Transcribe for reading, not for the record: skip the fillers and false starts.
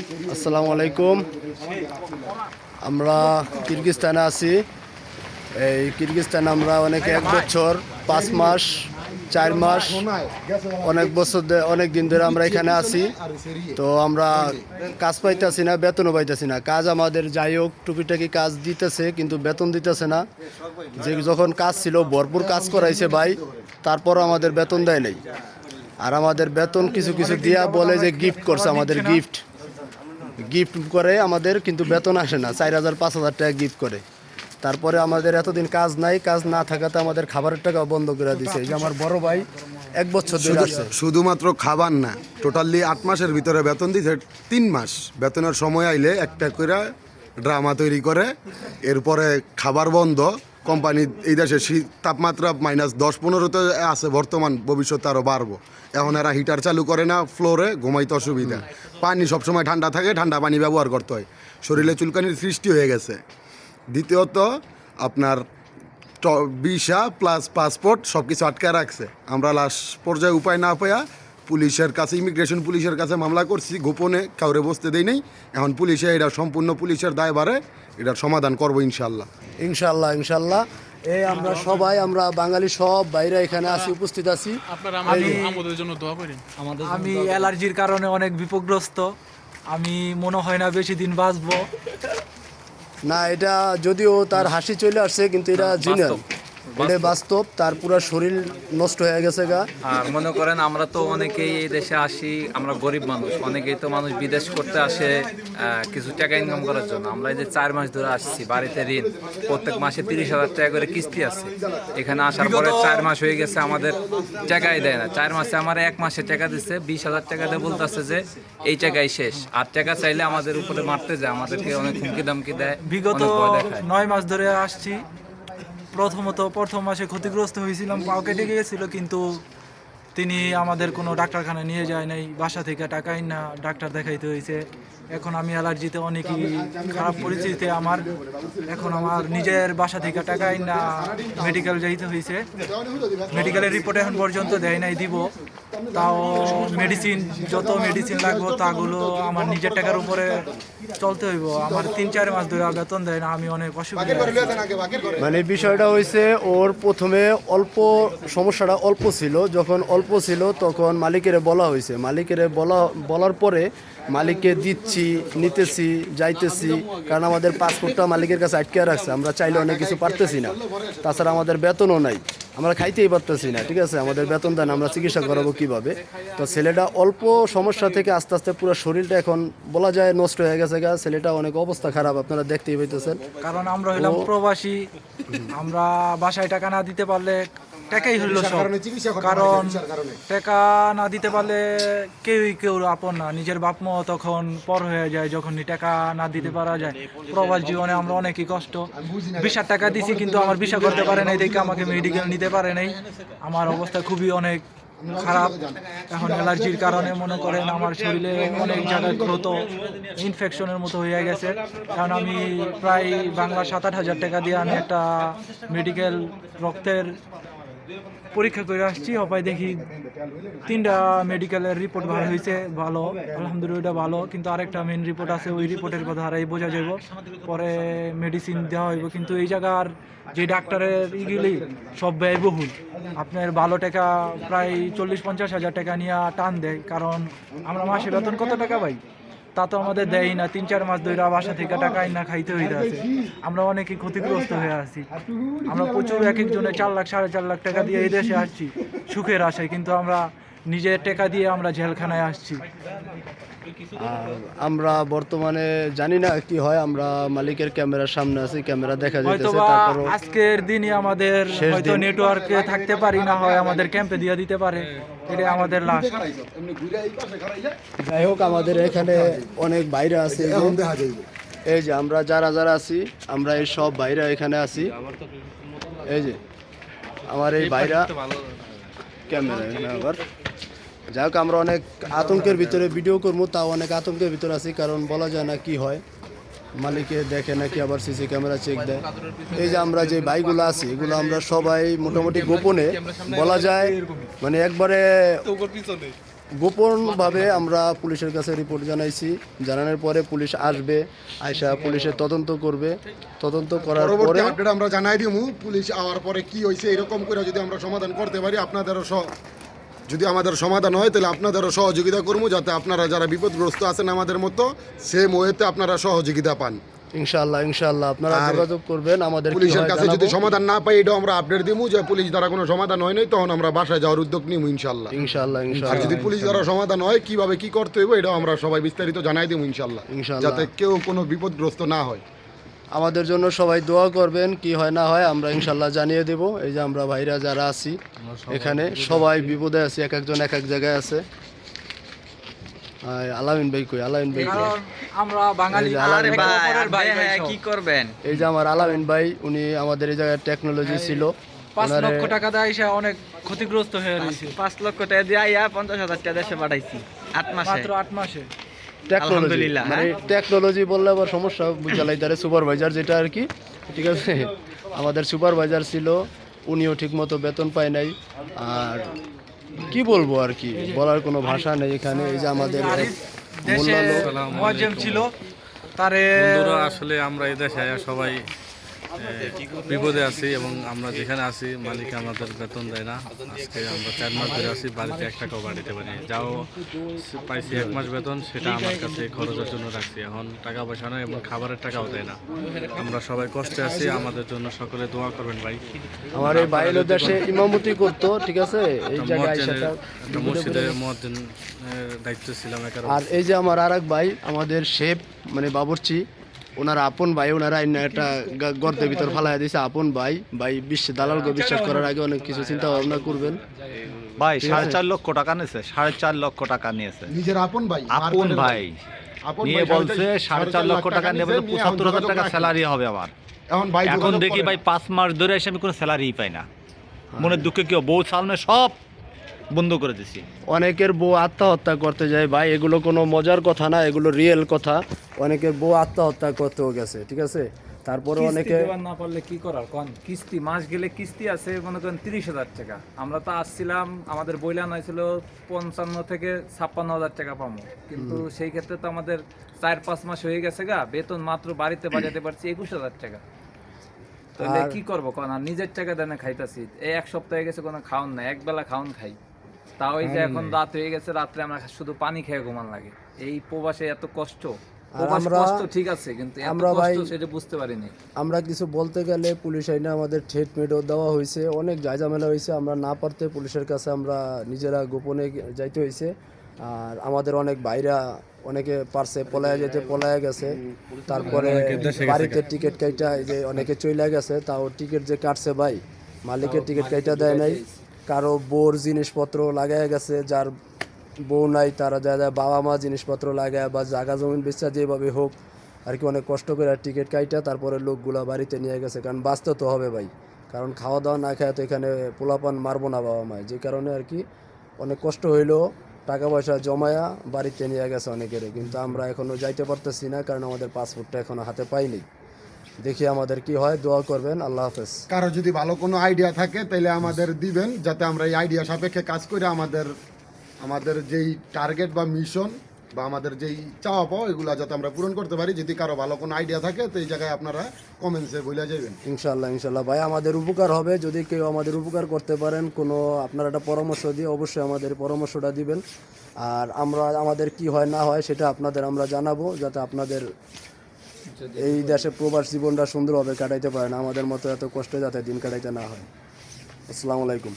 আসসালামু আলাইকুম। আমরা কিরগিজস্তানে আছি। এই কিরগিজস্তানে আমরা অনেকে 1 বছর 5 মাস 4 মাস অনেক বছর অনেক দিন ধরে আমরা এখানে আছি। তো আমরা কাজ পাইতেছি না, বেতনও পাইতেছি না। কাজ আমাদের যাই হোক টুকিটাকি কাজ দিতেছে, কিন্তু বেতন দিতেছে না। যে যখন কাজ ছিল ভরপুর কাজ করাইছে ভাই, তারপরও আমাদের বেতন দেয় নাই। আর আমাদের বেতন কিছু কিছু দিয়া বলে যে গিফট করছে, আমাদের গিফট করে আমাদের, কিন্তু বেতন আসে না। 4,000 5,000 টাকা গিফট করে। তারপরে আমাদের এতদিন কাজ নাই, কাজ না থাকাতে আমাদের খাবারের টাকা বন্ধ করে দিছে। এই যে আমার বড় ভাই 1 বছর ধরে আসছে। শুধুমাত্র খাবার না, টোটালি 8 মাসের ভিতরে বেতন দিছে 3 মাস। বেতনের সময় আইলে একটা করে ড্রামা তৈরি করে, এরপরে খাবার বন্ধ। কোম্পানি এই দেশে তাপমাত্রা -10-15-তে আছে বর্তমান, ভবিষ্যতে আরও বাড়বো। এখন এরা হিটার চালু করে না, ফ্লোরে ঘুমাইতে অসুবিধা। পানি সবসময় ঠান্ডা থাকে, ঠান্ডা পানি ব্যবহার করতে হয়। শরীরে চুলকানির সৃষ্টি হয়ে গেছে। দ্বিতীয়ত আপনার ভিসা প্লাস পাসপোর্ট সব কিছু আটকে রাখছে। আমরা লাস্ট পর্যায়ে উপায় না পাইয়া পুলিশের কাছে, ইমিগ্রেশন পুলিশের কাছে মামলা করছি, গোপনে কাউরে বসতে দেই নাই। এখন পুলিশে এটা সম্পূর্ণ পুলিশের দায়ভারে এটার সমাধান করবো ইনশাল্লাহ। ইনশাল্লাহ। এই আমরা সবাই, আমরা বাঙালি সব বাইরে এখানে আছি, উপস্থিত আছি। আমি অ্যালার্জির কারণে অনেক বিপদগ্রস্ত। আমি মনে হয় না বেশি দিন বাঁচবো। না, এটা যদিও তার হাসি চলে আসছে, কিন্তু এটা জিনাল, এটা বাস্তব। তার পুরো শরীর নষ্ট হয়ে গেছে গা। আর মনে করেন আমরা তো অনেকেই এই দেশে আসি, আমরা গরিব মানুষ, অনেকেই তো মানুষ বিদেশ করতে আসে কিছু টাকা ইনকাম করার জন্য। আমরা এই যে 4 মাস ধরে আসছি, বাড়িতে ঋণ, প্রত্যেক মাসে 30,000 টাকা করে কিস্তি আছে। এখানে আসার পরে 4 মাস হয়ে গেছে, আমাদের টাকাই দেয় না। 4 মাসে আমার 1 মাসে টাকা দিচ্ছে 20,000 টাকা দিয়ে, বলতেছে যে এই টাকাই শেষ। আর টাকা চাইলে আমাদের উপরে মারতে যায়, আমাদেরকে অনেক হুমকি দামকি দেয়। বিগত 9 মাস ধরে আসছি। প্রথম মাসে ক্ষতিগ্রস্ত হয়েছিলাম, পাও কেটে গিয়েছিল, কিন্তু তিনি আমাদের কোনো ডাক্তারখানায় নিয়ে যায় নাই। বাসা থেকে টাকাই না ডাক্তার দেখাইতে হয়েছে। এখন আমি অ্যালার্জিতে অনেকই খারাপ পরিস্থিতিতে আমার। এখন আমার নিজের বাসা থেকে টাকাই না মেডিকেল যাইতে হয়েছে। মেডিকেলের রিপোর্ট এখন পর্যন্ত দেয় নাই, দিব। তাও মেডিসিন, যত মেডিসিন লাগবে তাগুলো আমার নিজের টাকার উপরে চলতে হইব। আমার 3-4 মাস ধরে বেতন দেয় না, আমি অনেক অসুবিধা। মানে বিষয়টা হয়েছে, ওর প্রথমে সমস্যাটা অল্প ছিল। যখন অল্প ছিল তখন মালিকের বলা হয়েছে, বলার পরে মালিককে দিচ্ছি, নিতেছি, যাইতেছি। কারণ আমাদের পাসপোর্টটা মালিকের কাছে আটকে রাখছে, আমরা চাইলে অনেক কিছু পারতেছি না। তাছাড়া আমাদের বেতনও নাই, আমরা খাইতেই পারতেছি না। ঠিক আছে, আমাদের বেতন দেন, আমরা চিকিৎসা করাবো কিভাবে? তো ছেলেটা অল্প সমস্যা থেকে আস্তে আস্তে পুরো শরীরটা এখন বলা যায় নষ্ট হয়ে গেছে গা। ছেলেটা অনেক অবস্থা খারাপ, আপনারা দেখতেই পাইতেছেন। কারণ আমরা হইলাম প্রবাসী, আমরা বাসায় টাকা না দিতে পারলে টাকাই হইল সব। কারণ টাকা না দিতে পারলে কেউ আপন না, নিজের বাপ মা তখন পর হয়ে যায় যখন টাকা না দিতে পারা যায়। প্রবাস জীবনে আমরা অনেকই কষ্ট। ভিসার টাকা দিছি, কিন্তু আমার ভিসা করতে পারে নাই দেখে আমাকে মেডিকেল নিতে পারে নাই। আমার অবস্থা খুবই অনেক খারাপ। এখন অ্যালার্জির কারণে মনে করেন আমার শরীরে অনেক জায়গায় ক্ষত, ইনফেকশনের মতো হয়ে গেছে। কারণ আমি প্রায় বাংলা 7-8 হাজার টাকা দিয়ে আমি একটা মেডিকেল রক্তের পরীক্ষা করে আসছি। হপায় দেখি 3টা মেডিকেলের রিপোর্ট ভালো হয়েছে, ভালো, আলহামদুলিল্লাহ ভালো। কিন্তু আরেকটা মেন রিপোর্ট আছে, ওই রিপোর্টের কথা হারাই বোঝা যাব, পরে মেডিসিন দেওয়া হইব। কিন্তু এই জায়গার যে ডাক্তারের ইগুলি সব ব্যয়বহুল। আপনার ভালো টাকা প্রায় 40-50 হাজার টাকা নিয়ে টান দেয়। কারণ আমরা মাসে বেতন কত টাকা পাই তা তো আমাদের দেয় না। 3-4 মাস ধরে বাসা থেকে টাকা না খাইতে হইতে আছে। আমরা অনেকই ক্ষতিগ্রস্ত হয়ে আছি। আমরা প্রচুর, এক একজনে 4 লাখ 4.5 লাখ টাকা দিয়ে এই দেশে আসছি সুখের আশায়, কিন্তু আমরা নিজের টাকা দিয়ে আমরা জেলখানায় আসছি। আর আমরা বর্তমানে জানি না কি হয়। আমরা মালিকের ক্যামেরার সামনে আছি, ক্যামেরা দেখা যাইতেছে। তারপর আজকের দিনই আমাদের হয়তো নেটওয়ার্কে থাকতে পারি, না হয় আমাদের ক্যাম্পে দিয়ে দিতে পারে। এটা আমাদের লাস্ট। যাই হোক, আমাদের এখানে অনেক বাইরে আছে। এই যে আমরা যারা আছি, আমরা এই সব বাইরে এখানে আছি। এই যে আমার এই বাইরা ক্যামেরা আবার। যাই হোক, আমরা অনেক আতঙ্কের ভিতরে ভিডিও করবো, তাও অনেক আতঙ্কের ভিতরে আছি। কারণ বলা যায় না কি হয়, মালিকে দেখে নাকি আবার সিসি ক্যামেরা চেক দেয়। এই যে আমরা যে বাইকগুলো আছি, এগুলো আমরা সবাই মোটামুটি গোপনে, বলা যায় মানে একবারে গোপনভাবে আমরা পুলিশের কাছে রিপোর্ট জানাইছি, জানানোর পরে পুলিশ আসবে, আয়সা পুলিশের তদন্ত করবে, তদন্ত করার পরে পরবর্তী আপডেট আমরা জানাই দিমু। পুলিশ আওয়ার পরে কি হয়েছে এরকম করে যদি আমরা সমাধান করতে পারি, আপনাদেরও যদি আমাদের সমাধান হয় তাহলে আপনাদেরও সহযোগিতা করবো, যাতে আপনারা যারা বিপদগ্রস্ত আছেন আমাদের মতো সেম ওয়েতে আপনারা সহযোগিতা পান। ইনশাআল্লাহ ইনশাআল্লাহ আপনারা আর যোগাযোগ করবেন, আমাদের কি পুলিশের হয় কাছে যদি জানাবো। সমাধান না পাই এটাও আমরা আপডেট দিমু যে পুলিশ দ্বারা কোনো সমাধান হয় নাই, তখন আমরা বাসায় যাওয়ার উদ্যোগ নিব ইনশাল্লাহ। ইনশাআল্লাহ আর ইনশাআল্লাহ যদি পুলিশ দ্বারা সমাধান হয় কিভাবে কি করতে হইব এটাও আমরা সবাই বিস্তারিত জানাই দেবো ইনশাল্লাহ, ইনশাআল্লাহ। যাতে কেউ কোনো বিপদগ্রস্ত না হয়। আমাদের জন্য সবাই দোয়া করবেন, কি হয় না হয় আমরা ইনশাআল্লাহ জানিয়ে দেব। এই যে আমরা ভাইরা যারা আছি এখানে সবাই বিপদে আছি, এক একজন এক এক জায়গায় আছে। আলামিন ভাই কই? আলামিন ভাই কই? কারণ আমরা বাঙালি, এই যে আলামিন একে অপরের ভাই ভাই সব। কি করবেন? এই যে আমার আলামিন ভাই, উনি আমাদের এই জায়গায় টেকনোলজি ছিল, 5 ওনারে- লক্ষ টাকা দেয় সে অনেক ক্ষতিগ্রস্ত হয়ে রয়েছে 5 লক্ষ টাকা দিয়ে আইয়া 50,000 টাকা দেশে পাঠাইছি 8 মাসে। মাত্র 8 মাসে। টেকনোলজি আলহামদুলিল্লাহ, মানে টেকনোলজি বললে আবার সমস্যা বুঝালাইতারে সুপারভাইজার যেটা আর কি, ঠিক আছে। আমাদের সুপারভাইজার ছিল, উনিও ঠিকমতো বেতন পায় নাই। আর কি বলবো আর কি, বলার কোনো ভাষা নেই এখানে। এই যে আমাদের এক দেশে মোল্লা লোক, মুয়াজ্জেম ছিল, তারে বন্ধুরা আসলে আমরা এই দেশে সবাই বিপদে আছি এবং আমরা যেখানে আছি মালিক আমাদের বেতন দেয় না। আজকে আমরা 4 মাস ধরে আছি, বাড়িতে 1 টাকাও বাড়িতে পারি নাই। যাও পাইছি 1 মাস বেতন, সেটা আমার কাছে খরচের জন্য রাখছি। এখন টাকা পয়সা নয় এবং খাবারের টাকাও দেয় না। আমরা সবাই কষ্টে আছি, আমাদের জন্য সকলে দোয়া করবেন ভাই। আমার এই বাইরের দেশে ইমামতি করতো, ঠিক আছে। এই জায়গায় আইসাটা একটা মসজিদে মুয়াজ্জিনের দায়িত্ব ছিলাম একার। আর এই যে আমার আরেক ভাই, আমাদের শেফ মানে বাবুর্চি, ওনারা আপন ভাই, ওনারা একটা গর্তের ভিতর ফালাই দিয়েছে। আপন ভাই, দালালকে বিশ্বাস করার আগে অনেক কিছু চিন্তা ভাবনা করবেন। ভাই 4.5 লক্ষ টাকা নিয়েছে, 4.5 লক্ষ টাকা নিয়েছে। নিজের আপন ভাই, আপন ভাই আপন নিয়ে ভাই বলছে 4.5 লক্ষ টাকা নেবে, 75,000 টাকা স্যালারি হবে আমার। এখন ভাই এখন যোগাযোগ দেখি করেন। ভাই 5 মাস ধরে এসে আমি কোনো স্যালারিই পাই না। মনের দুঃখে কেউ বউ সালমে সব বন্ধ করে দিছি। অনেকের বউ আত্মহত্যা করতে যায় ভাই, এগুলো কোনো মজার কথা না, এগুলো রিয়েল কথা। অনেকের বউ আত্মহত্যা করতেও গেছে, ঠিক আছে। তারপরে কিস্তি অনেকে দেওয়ার না পারলে কি করার কোন? কিস্তি মাস গেলে কিস্তি আছে মনে করেন 30,000 টাকা। আমরা তো আসছিলাম, আমাদের বইলা নাই ছিল 55 থেকে 56,000 টাকা পাবো, কিন্তু সেই ক্ষেত্রে তো আমাদের 4-5 মাস হয়ে গেছে গা, বেতন মাত্র বাড়িতে বাজাতে পারছি 21,000 টাকা। তাহলে কি করবো কোন? আর নিজের টাকা দেনে খাইতাছি। এই 1 সপ্তাহে গেছে কোনো খাওন নাই, একবেলা খাওন খাই, তাও এই যে এখন রাত হয়ে গেছে, রাত্রে আমরা শুধু পানি খেয়ে ঘুমান লাগে। এই প্রবাসে এত কষ্ট, প্রবাস আমরা- কষ্ট ঠিক আছে, কিন্তু এত আমরা কষ্ট ভাই- সেটা বুঝতে পারিনি। আমরা কিছু বলতে গেলে পুলিশ আইনে আমাদের ট্রিটমেন্টও দেওয়া হয়েছে, অনেক ঝামেলা হয়েছে। আমরা না পারতে পুলিশের কাছে আমরা নিজেরা গোপনে যাইতে হয়েছে। আর আমাদের অনেক ভাইরা, অনেকে পারছে পলায়া যেতে, পলায়া গেছে। তারপরে বাড়িতে টিকিট কাইটা, এই যে অনেকে চইলা গেছে, তাও টিকিট যে কাটছে ভাই, মালিকের টিকিট কাইটা দেয় নাই। কারো বোর জিনিসপত্র লাগায় গেছে, যার বউ নাই তারা যায় বাবা মা জিনিসপত্র লাগায় বা জাগা জমিন বেচা যেভাবে হোক আর কি, অনেক কষ্ট করে টিকিট কাইটা তারপরে লোকগুলা বাড়িতে নিয়ে গেছে। কারণ বাঁচতে তো হবে ভাই, কারণ খাওয়া দাওয়া না খায় তো এখানে পোলাপান মারবো না বাবা মায়, যে কারণে আর কি অনেক কষ্ট হইলেও টাকা পয়সা জমায়া বাড়িতে নিয়ে গেছে অনেকের। কিন্তু আমরা এখনও যাইতে পারতেছি না, কারণ আমাদের পাসপোর্টটা এখনও হাতে পাইনি। দেখি আমাদের কি হয়, দোয়া করবেন। আল্লাহ হাফেজ। কারো যদি ভালো কোনো আইডিয়া থাকে তাহলে আমাদের দিবেন, যাতে আমরা এই আইডিয়া সাপেক্ষে কাজ করে আমাদের যেই টার্গেট বা মিশন বা আমাদের যেই চাওয়া পাওয়া এগুলো যাতে আমরা পূরণ করতে পারি। যদি কারো ভালো কোনো আইডিয়া থাকে তো এই জায়গায় আপনারা কমেন্টসে বলে যাবেন। ইনশাল্লাহ ইনশাল্লাহ ভাই, আমাদের উপকার হবে। যদি কেউ আমাদের উপকার করতে পারেন, কোনো আপনারা একটা পরামর্শ দিয়ে অবশ্যই আমাদের পরামর্শটা দিবেন। আর আমাদের কি হয় না হয় সেটা আপনাদের আমরা জানাবো, যাতে আপনাদের এই দেশে প্রবাস জীবনটা সুন্দরভাবে কাটাইতে পারেন, আমাদের মতো এত কষ্টে যাতে দিন কাটাইতে না হয়। আসসালামু আলাইকুম।